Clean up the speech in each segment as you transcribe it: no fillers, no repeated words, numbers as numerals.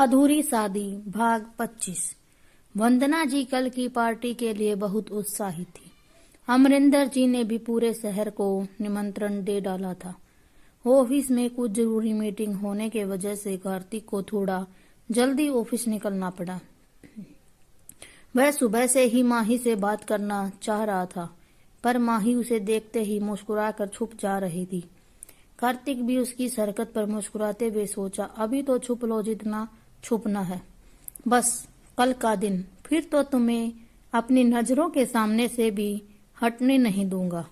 अधूरी शादी भाग 25। वंदना जी कल की पार्टी के लिए बहुत उत्साहित थी। अमरिंदर जी ने भी पूरे शहर को निमंत्रण दे डाला था। ऑफिस में कुछ जरूरी मीटिंग होने के वजह से कार्तिक को थोड़ा जल्दी ऑफिस निकलना पड़ा। वह सुबह से ही माही से बात करना चाह रहा था, पर माही उसे देखते ही मुस्कुराकर छुप जा रही थी। कार्तिक भी उसकी इस हरकत पर मुस्कुराते हुए सोचा, अभी तो छुप लो जितना छुपना है, बस कल का दिन फिर तो तुम्हें अपनी नजरों के सामने से भी हटने नहीं दूंगा।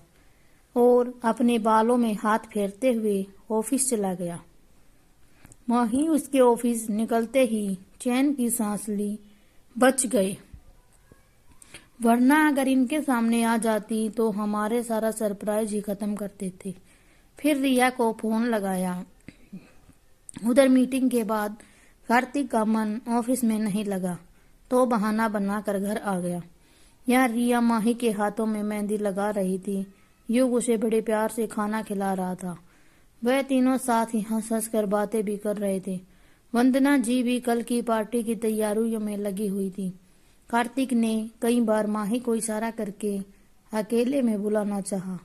और अपने बालों में हाथ फेरते हुए ऑफिस चला गया। माही उसके ऑफिस निकलते ही चैन की सांस ली। बच गए, वरना अगर इनके सामने आ जाती तो हमारे सारा सरप्राइज ही खत्म कर देते। फिर रिया को फोन लगाया। उधर मीटिंग के बाद कार्तिक का मन ऑफिस में नहीं लगा तो बहाना बनाकर घर आ गया। यहाँ रिया माही के हाथों में मेहंदी लगा रही थी। युग उसे बड़े प्यार से खाना खिला रहा था। वह तीनों साथ ही हंस हंस कर बातें भी कर रहे थे। वंदना जी भी कल की पार्टी की तैयारियों में लगी हुई थी। कार्तिक ने कई बार माही को इशारा करके अकेले में बुलाना चाहा,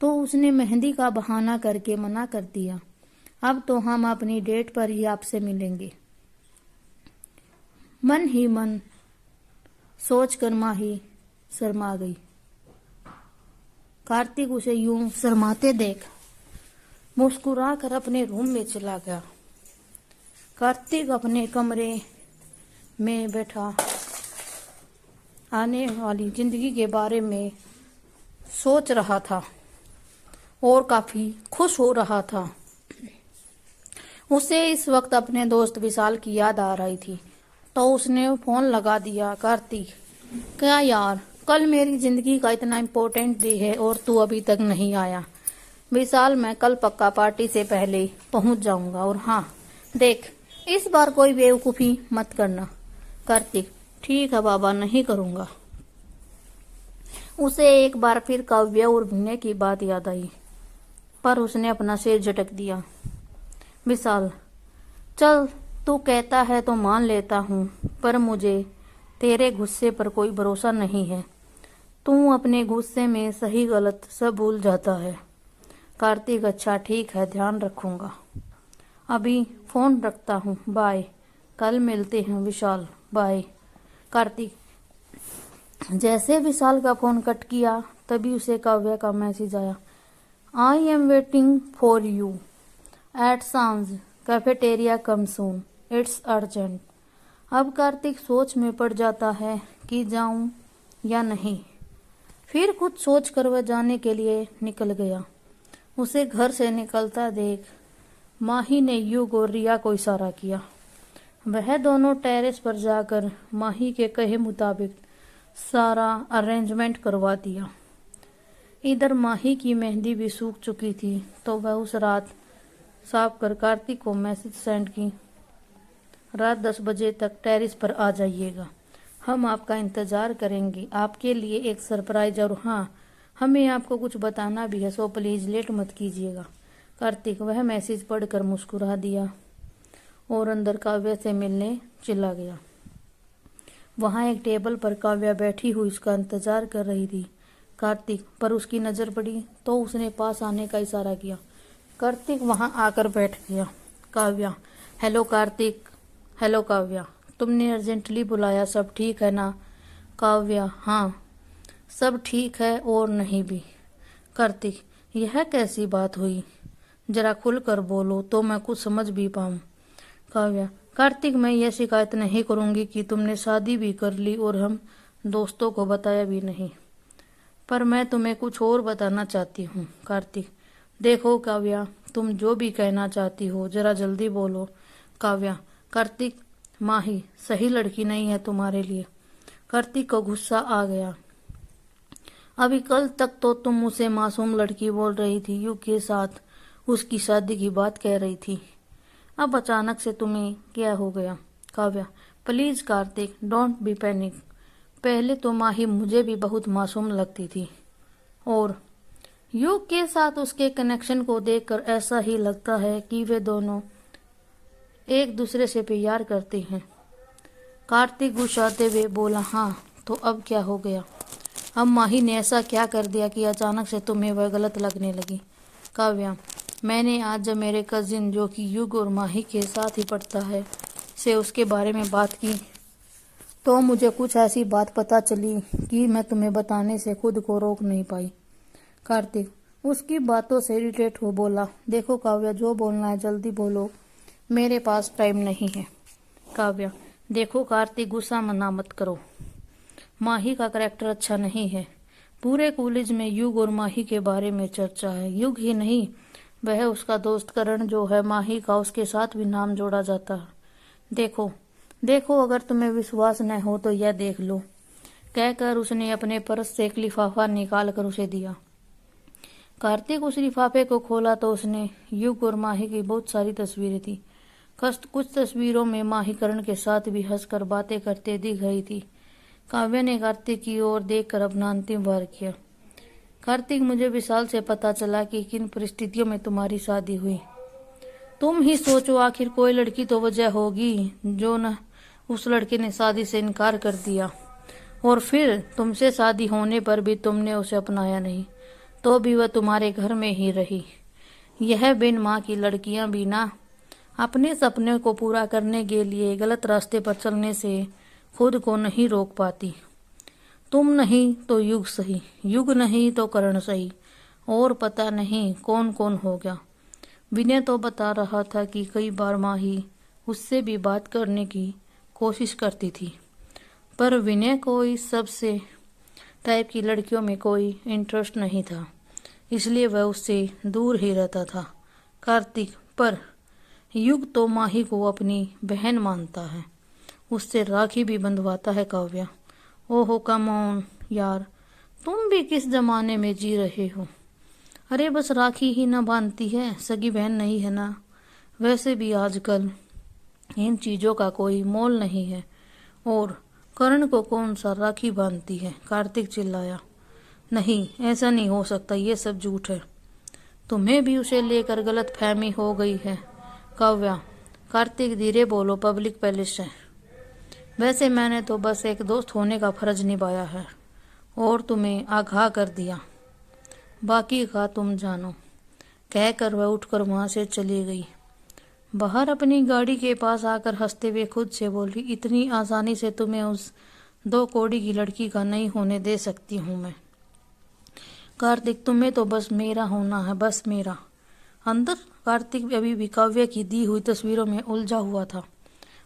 तो उसने मेहंदी का बहाना करके मना कर दिया। अब तो हम अपनी डेट पर ही आपसे मिलेंगे। मन ही मन सोचकर माही शर्मा गई। कार्तिक उसे यूं शर्माते देख मुस्कुरा कर अपने रूम में चला गया। कार्तिक अपने कमरे में बैठा आने वाली जिंदगी के बारे में सोच रहा था और काफी खुश हो रहा था। उसे इस वक्त अपने दोस्त विशाल की याद आ रही थी, तो उसने फोन लगा दिया। कार्तिक, क्या यार, कल मेरी जिंदगी का इतना इम्पोर्टेंट डे है और तू अभी तक नहीं आया। विशाल, मैं कल पक्का पार्टी से पहले पहुंच जाऊंगा। और हाँ देख, इस बार कोई बेवकूफी मत करना। कार्तिक, ठीक है बाबा, नहीं करूंगा। उसे एक बार फिर काव्य और भिन्ने की बात याद आई, पर उसने अपना सिर झटक दिया। विशाल, चल तू कहता है तो मान लेता हूँ, पर मुझे तेरे गुस्से पर कोई भरोसा नहीं है। तू अपने गुस्से में सही गलत सब भूल जाता है। कार्तिक, अच्छा ठीक है, ध्यान रखूंगा। अभी फोन रखता हूँ, बाय, कल मिलते हैं। विशाल, बाय। कार्तिक। जैसे विशाल का फोन कट किया तभी उसे काव्या का मैसेज आया। I am waiting for you at Sanjh cafeteria, come soon, it's urgent. अब कार्तिक सोच में पड़ जाता है कि जाऊं या नहीं। फिर कुछ सोच कर वह जाने के लिए निकल गया। उसे घर से निकलता देख माही ने युग और रिया को इशारा किया। वह दोनों टेरेस पर जाकर माही के कहे मुताबिक सारा अरेंजमेंट करवा दिया। इधर माही की मेहंदी भी सूख चुकी थी, तो वह उस रात साफ कर कार्तिक को मैसेज सेंड की, रात 10 बजे तक टेरेस पर आ जाइएगा, हम आपका इंतजार करेंगे, आपके लिए एक सरप्राइज। और हाँ, हमें आपको कुछ बताना भी है, सो प्लीज लेट मत कीजिएगा। कार्तिक वह मैसेज पढ़कर मुस्कुरा दिया और अंदर काव्या से मिलने चला गया। वहां एक टेबल पर काव्या बैठी हुई उसका इंतजार कर रही थी। कार्तिक पर उसकी नजर पड़ी तो उसने पास आने का इशारा किया। कार्तिक वहां आकर बैठ गया। काव्या, हेलो कार्तिक। हेलो काव्या, तुमने अर्जेंटली बुलाया, सब ठीक है ना? काव्या, हाँ सब ठीक है और नहीं भी। कार्तिक, यह कैसी बात हुई, जरा खुल कर बोलो तो मैं कुछ समझ भी पाऊं। काव्या, कार्तिक, मैं यह शिकायत नहीं करूंगी कि तुमने शादी भी कर ली और हम दोस्तों को बताया भी नहीं, पर मैं तुम्हें कुछ और बताना चाहती हूँ। कार्तिक, देखो काव्या, तुम जो भी कहना चाहती हो जरा जल्दी बोलो। काव्या, कार्तिक, माही सही लड़की नहीं है तुम्हारे लिए। कार्तिक को गुस्सा आ गया। अभी कल तक तो तुम उसे मासूम लड़की बोल रही थी, युग के साथ उसकी शादी की बात कह रही थी, अब अचानक से तुम्हें क्या हो गया? Kavya, please Kartik, don't be panic. पहले तो माही मुझे भी बहुत मासूम लगती थी और युग के साथ उसके कनेक्शन को देखकर ऐसा ही लगता है कि वे दोनों एक दूसरे से प्यार करते हैं। कार्तिक गुस्साते हुए बोला, हाँ तो अब क्या हो गया? अब माही ने ऐसा क्या कर दिया कि अचानक से तुम्हें वह गलत लगने लगी? काव्या, मैंने आज जब मेरे कजिन जो कि युग और माही के साथ ही पढ़ता है से उसके बारे में बात की तो मुझे कुछ ऐसी बात पता चली कि मैं तुम्हें बताने से खुद को रोक नहीं पाई। कार्तिक उसकी बातों से इरिटेट हो बोला, देखो काव्या, जो बोलना है जल्दी बोलो, मेरे पास टाइम नहीं है। काव्या, देखो कार्तिक, गुस्सा मना मत करो। माही का करैक्टर अच्छा नहीं है। पूरे कॉलेज में युग और माही के बारे में चर्चा है। युग ही नहीं, वह उसका दोस्त करण जो है माही का, उसके साथ भी नाम जोड़ा जाता है। देखो देखो, अगर तुम्हें विश्वास न हो तो यह देख लो, कहकर उसने अपने पर्स से एक लिफाफा निकाल कर उसे दिया। कार्तिक उस लिफाफे को खोला तो उसने युग और माही की बहुत सारी तस्वीरें थी। कुछ तस्वीरों में माही करण के साथ भी हंसकर बातें करते दिख रही थी। काव्या ने कार्तिक की ओर देखकर अपना अंतिम वार किया। कार्तिक, मुझे विशाल से पता चला कि किन परिस्थितियों में तुम्हारी शादी हुई। तुम ही सोचो, आखिर कोई लड़की तो वजह होगी जो न उस लड़के ने शादी से इनकार कर दिया, और फिर तुमसे शादी होने पर भी तुमने उसे अपनाया नहीं, तो भी वह तुम्हारे घर में ही रही। यह बिन माँ की लड़कियां भी ना अपने सपने को पूरा करने के लिए गलत रास्ते पर चलने से खुद को नहीं रोक पाती। तुम नहीं तो युग सही, युग नहीं तो करण सही, और पता नहीं कौन कौन हो गया। विनय तो बता रहा था कि कई बार माही उससे भी बात करने की कोशिश करती थी, पर विनय को इस सब से टाइप की लड़कियों में कोई इंटरेस्ट नहीं था, इसलिए वह उससे दूर ही रहता था। कार्तिक, पर युग तो माही को अपनी बहन मानता है, उससे राखी भी बंधवाता है। काव्या, ओहो कम ऑन यार, तुम भी किस जमाने में जी रहे हो? अरे बस राखी ही न बांधती है, सगी बहन नहीं है ना। वैसे भी आजकल इन चीजों का कोई मोल नहीं है, और करण को कौन सा राखी बांधती है? कार्तिक चिल्लाया। नहीं, ऐसा नहीं हो सकता, ये सब झूठ है। तुम्हें भी उसे लेकर गलत फहमी हो गई है। काव्या, कार्तिक धीरे बोलो, पब्लिक पैलेस है। वैसे मैंने तो बस एक दोस्त होने का फर्ज निभाया है और तुम्हें आगाह कर दिया, बाकी का तुम जानो, कहकर वह उठकर वहां से चली गई। बाहर अपनी गाड़ी के पास आकर हंसते हुए खुद से बोली, इतनी आसानी से तुम्हें उस 2 कौड़ी की लड़की का नहीं होने दे सकती हूँ मैं। कार्तिक, तुम्हें तो बस मेरा होना है, बस मेरा। अंदर कार्तिक अभी भी काव्या की दी हुई तस्वीरों में उलझा हुआ था।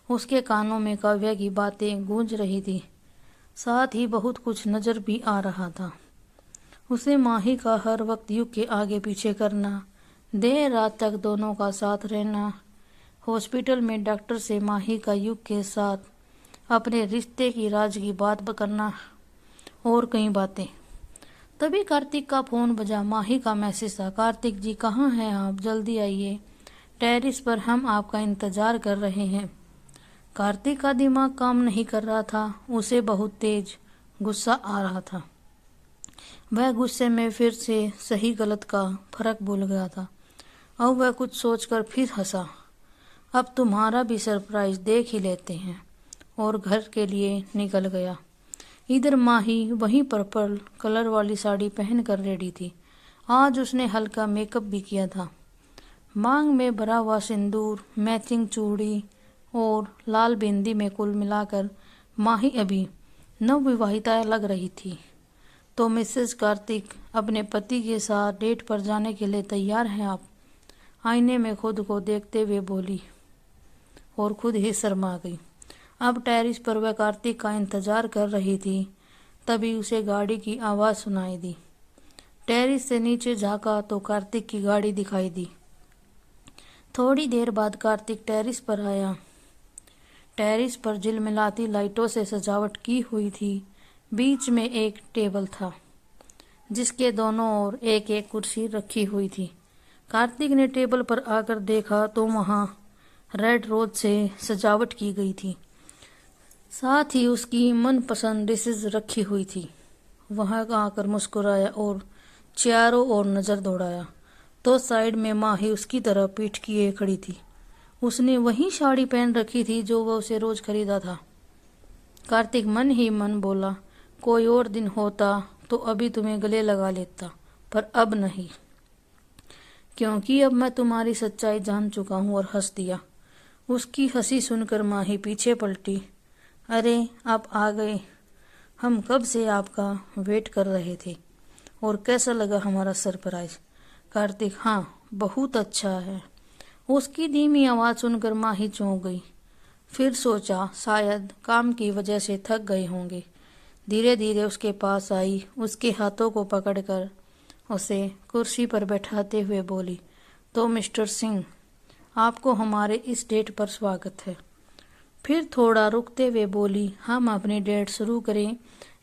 उसके कानों में काव्या की बातें गूंज रही थी, साथ ही बहुत कुछ नजर भी आ रहा था। उसे माही का हर वक्त युग के आगे पीछे करना, देर रात तक दोनों का साथ रहना, हॉस्पिटल में डॉक्टर से माही का युग के साथ अपने रिश्ते की राज की बात करना, और कई बातें। तभी कार्तिक का फोन बजा। माही का मैसेज था, कार्तिक जी कहाँ हैं आप, जल्दी आइए, टेरिस पर हम आपका इंतजार कर रहे हैं। कार्तिक का दिमाग काम नहीं कर रहा था, उसे बहुत तेज गुस्सा आ रहा था। वह गुस्से में फिर से सही गलत का फर्क भूल गया था। अब वह कुछ सोचकर फिर हंसा। अब तुम्हारा भी सरप्राइज देख ही लेते हैं, और घर के लिए निकल गया। इधर माही वहीं पर्पल कलर वाली साड़ी पहन कर रेडी थी। आज उसने हल्का मेकअप भी किया था। मांग में भरा हुआ सिंदूर, मैचिंग चूड़ी और लाल बिंदी में कुल मिलाकर माही अभी नवविवाहिता लग रही थी। तो मिसेस कार्तिक अपने पति के साथ डेट पर जाने के लिए तैयार हैं आप? आईने में खुद को देखते हुए बोली और खुद ही शर्मा गई। अब टेरिस पर वह कार्तिक का इंतजार कर रही थी, तभी उसे गाड़ी की आवाज सुनाई दी। टेरिस से नीचे झांका तो कार्तिक की गाड़ी दिखाई दी। थोड़ी देर बाद कार्तिक टेरिस पर आया। टेरिस पर झिलमिलाती लाइटों से सजावट की हुई थी। बीच में एक टेबल था, जिसके दोनों ओर एक एक कुर्सी रखी हुई थी। कार्तिक ने टेबल पर आकर देखा तो वहां रेड रोज से सजावट की गई थी, साथ ही उसकी मनपसंद डिशेज रखी हुई थी। वहां आकर मुस्कुराया और चारों ओर नजर दौड़ाया तो साइड में माही उसकी तरफ पीठ किए खड़ी थी। उसने वही साड़ी पहन रखी थी जो वह उसे रोज खरीदा था। कार्तिक मन ही मन बोला, कोई और दिन होता तो अभी तुम्हें गले लगा लेता, पर अब नहीं, क्योंकि अब मैं तुम्हारी सच्चाई जान चुका हूँ। और हंस दिया। उसकी हंसी सुनकर माही पीछे पलटी। अरे आप आ गए, हम कब से आपका वेट कर रहे थे। और कैसा लगा हमारा सरप्राइज। कार्तिक, हाँ बहुत अच्छा है। उसकी धीमी आवाज सुनकर माही चौंक गई। फिर सोचा शायद काम की वजह से थक गए होंगे। धीरे धीरे उसके पास आई, उसके हाथों को पकड़कर उसे कुर्सी पर बैठाते हुए बोली, तो मिस्टर सिंह, आपको हमारे इस डेट पर स्वागत है। फिर थोड़ा रुकते हुए बोली, हम अपनी डेट शुरू करें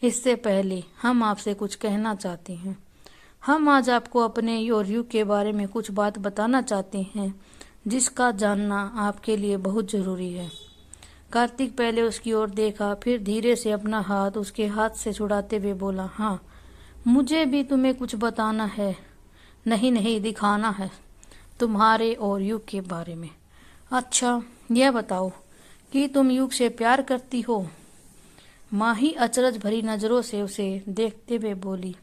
इससे पहले हम आपसे कुछ कहना चाहते हैं। हम आज आपको अपने और युग के बारे में कुछ बात बताना चाहते हैं जिसका जानना आपके लिए बहुत जरूरी है। कार्तिक पहले उसकी ओर देखा, फिर धीरे से अपना हाथ उसके हाथ से छुड़ाते हुए बोला, हाँ मुझे भी तुम्हें कुछ बताना है, नहीं नहीं दिखाना है, तुम्हारे और युग के बारे में। अच्छा यह बताओ कि तुम युग से प्यार करती हो। माही अचरज भरी नजरों से उसे देखते हुए बोली,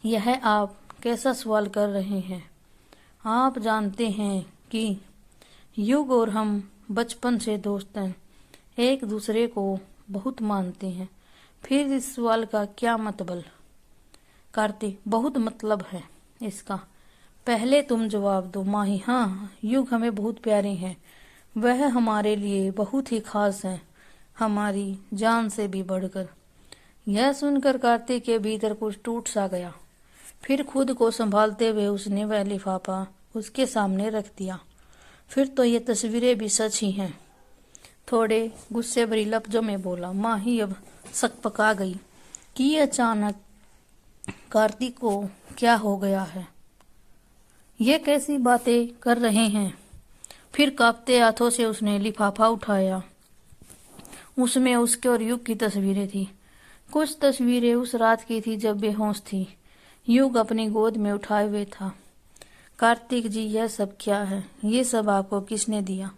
यह आप कैसा सवाल कर रहे हैं। आप जानते हैं कि युग और हम बचपन से दोस्त हैं, एक दूसरे को बहुत मानते हैं। फिर इस सवाल का क्या मतलब। कार्तिक, बहुत मतलब है इसका, पहले तुम जवाब दो। माही, हाँ युग हमें बहुत प्यारे हैं, वह हमारे लिए बहुत ही खास हैं, हमारी जान से भी बढ़कर। यह सुनकर कार्तिक के भीतर कुछ टूट सा गया। फिर खुद को संभालते हुए उसने वह लिफाफा उसके सामने रख दिया। फिर तो ये तस्वीरें भी सच ही हैं। थोड़े गुस्से भरी लफ्जों में बोला। माही अब सक पका गई कि अचानक कार्तिक को क्या हो गया है, ये कैसी बातें कर रहे हैं। फिर कांपते हाथों से उसने लिफाफा उठाया। उसमें उसके और युग की तस्वीरें थी। कुछ तस्वीरें उस रात की थी जब बेहोश थी, युग अपनी गोद में उठाए हुए था। कार्तिक जी, यह सब क्या है, ये सब आपको किसने दिया,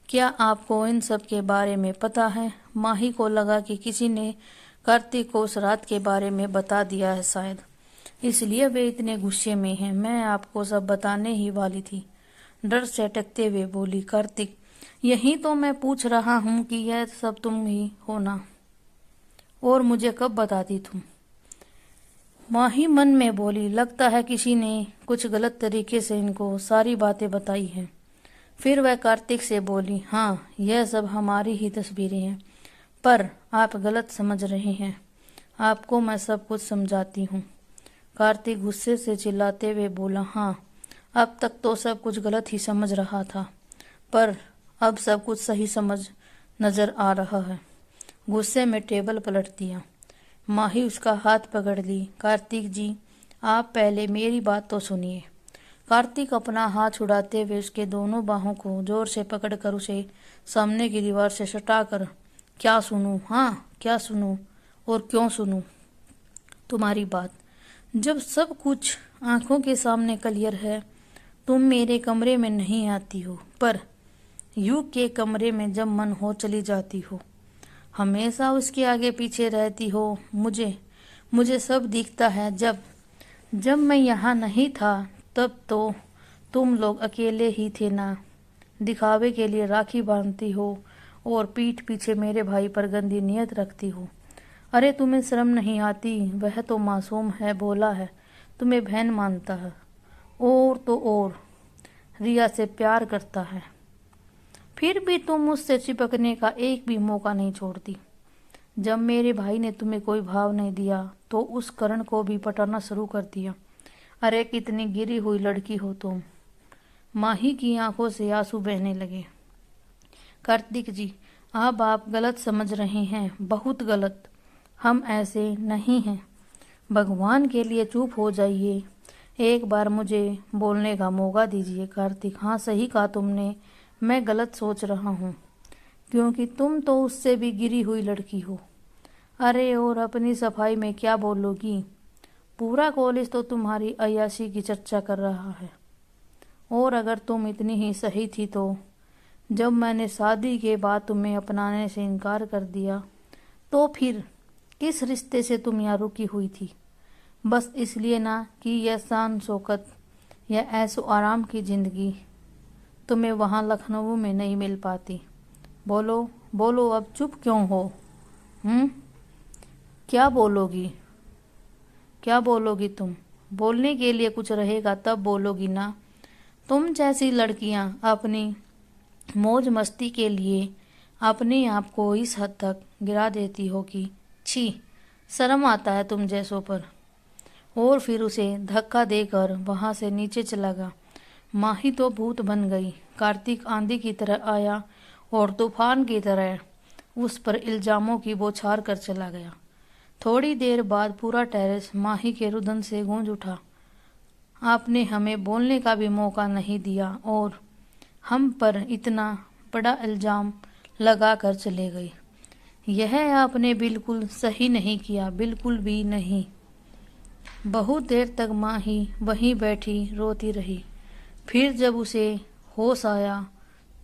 क्या आपको इन सब के बारे में पता है। माही को लगा कि किसी ने कार्तिक को उस रात के बारे में बता दिया है शायद, इसलिए वे इतने गुस्से में हैं। मैं आपको सब बताने ही वाली थी, डर से अटकते हुए बोली। कार्तिक, यही तो मैं पूछ रहा हूँ कि यह सब तुम ही हो ना, और मुझे कब बताती तुम। माही मन में बोली, लगता है किसी ने कुछ गलत तरीके से इनको सारी बातें बताई हैं। फिर वह कार्तिक से बोली, हाँ यह सब हमारी ही तस्वीरें हैं, पर आप गलत समझ रहे हैं, आपको मैं सब कुछ समझाती हूँ। कार्तिक गुस्से से चिल्लाते हुए बोला, हाँ अब तक तो सब कुछ गलत ही समझ रहा था, पर अब सब कुछ सही समझ नजर आ रहा है। गुस्से में टेबल पलट दिया। माही उसका हाथ पकड़ ली। कार्तिक जी, आप पहले मेरी बात तो सुनिए। कार्तिक अपना हाथ छुड़ाते हुए उसके दोनों बाहों को जोर से पकड़कर उसे सामने की दीवार से सटाकर, क्या सुनूं, हाँ क्या सुनूं, और क्यों सुनूं तुम्हारी बात, जब सब कुछ आंखों के सामने क्लियर है। तुम मेरे कमरे में नहीं आती हो, पर युग के कमरे में जब मन हो चली जाती हो, हमेशा उसके आगे पीछे रहती हो। मुझे सब दिखता है। जब मैं यहाँ नहीं था तब तो तुम लोग अकेले ही थे ना, दिखावे के लिए राखी बांधती हो और पीठ पीछे मेरे भाई पर गंदी नीयत रखती हो। अरे तुम्हें शर्म नहीं आती, वह तो मासूम है, बोला है, तुम्हें बहन मानता है, और तो और रिया से प्यार करता है, फिर भी तुम उससे चिपकने का एक भी मौका नहीं छोड़ती। जब मेरे भाई ने तुम्हें कोई भाव नहीं दिया तो उस करण को भी पटाना शुरू कर दिया। अरे कितनी गिरी हुई लड़की हो तुम। माही की आंखों से आंसू बहने लगे। कार्तिक जी, अब आप गलत समझ रहे हैं, बहुत गलत, हम ऐसे नहीं हैं। भगवान के लिए चुप हो जाइए, एक बार मुझे बोलने का मौका दीजिए। कार्तिक, हाँ सही कहा तुमने, मैं गलत सोच रहा हूँ, क्योंकि तुम तो उससे भी गिरी हुई लड़की हो। अरे और अपनी सफाई में क्या बोलोगी, पूरा कॉलेज तो तुम्हारी अय्याशी की चर्चा कर रहा है। और अगर तुम इतनी ही सही थी तो जब मैंने शादी के बाद तुम्हें अपनाने से इनकार कर दिया तो फिर किस रिश्ते से तुम यहाँ रुकी हुई थी? बस इसलिए ना कि यह शान शौकत या ऐशो आराम की ज़िंदगी तुम्हें वहाँ लखनऊ में नहीं मिल पाती। बोलो बोलो, अब चुप क्यों हो? क्या बोलोगी? क्या बोलोगी तुम? बोलने के लिए कुछ रहेगा तब बोलोगी ना। तुम जैसी लड़कियां अपनी मौज मस्ती के लिए अपने आप को इस हद तक गिरा देती हो कि छी, शर्म आता है तुम जैसों पर। और फिर उसे धक्का देकर वहां से नीचे चला गया। माही तो भूत बन गई। कार्तिक आंधी की तरह आया और तूफान की तरह उस पर इल्जामों की बौछार कर चला गया। थोड़ी देर बाद पूरा टेरेस माही के रुदन से गूंज उठा। आपने हमें बोलने का भी मौका नहीं दिया और हम पर इतना बड़ा इल्जाम लगा कर चले गए। यह आपने बिल्कुल सही नहीं किया, बिल्कुल भी नहीं। बहुत देर तक माही वहीं बैठी रोती रही। फिर जब उसे होश आया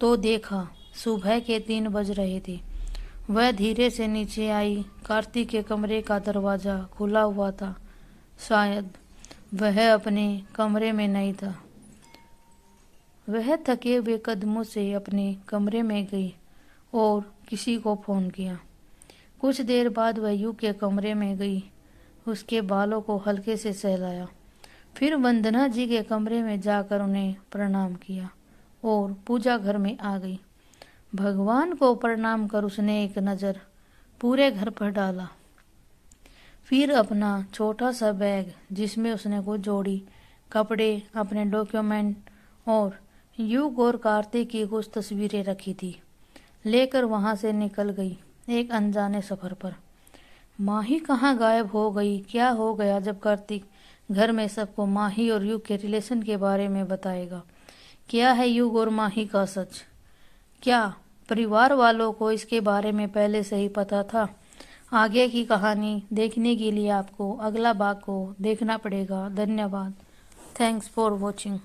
तो देखा सुबह के 3 बज रहे थे। वह धीरे से नीचे आई। कार्तिक के कमरे का दरवाजा खुला हुआ था। शायद वह अपने कमरे में नहीं था। वह थके हुए कदमों से अपने कमरे में गई और किसी को फ़ोन किया। कुछ देर बाद वह यू के कमरे में गई, उसके बालों को हल्के से सहलाया। फिर वंदना जी के कमरे में जाकर उन्हें प्रणाम किया और पूजा घर में आ गई। भगवान को प्रणाम कर उसने एक नज़र पूरे घर पर डाला। फिर अपना छोटा सा बैग जिसमें उसने कुछ जोड़ी कपड़े, अपने डॉक्यूमेंट और युग और कार्तिक की कुछ तस्वीरें रखी थी लेकर वहां से निकल गई एक अनजाने सफर पर। माही कहाँ गायब हो गई? क्या हो गया जब कार्तिक घर में सबको माही और युग के रिलेशन के बारे में बताएगा? क्या है युग और माही का सच? क्या परिवार वालों को इसके बारे में पहले से ही पता था? आगे की कहानी देखने के लिए आपको अगला भाग को देखना पड़ेगा। धन्यवाद। Thanks for watching.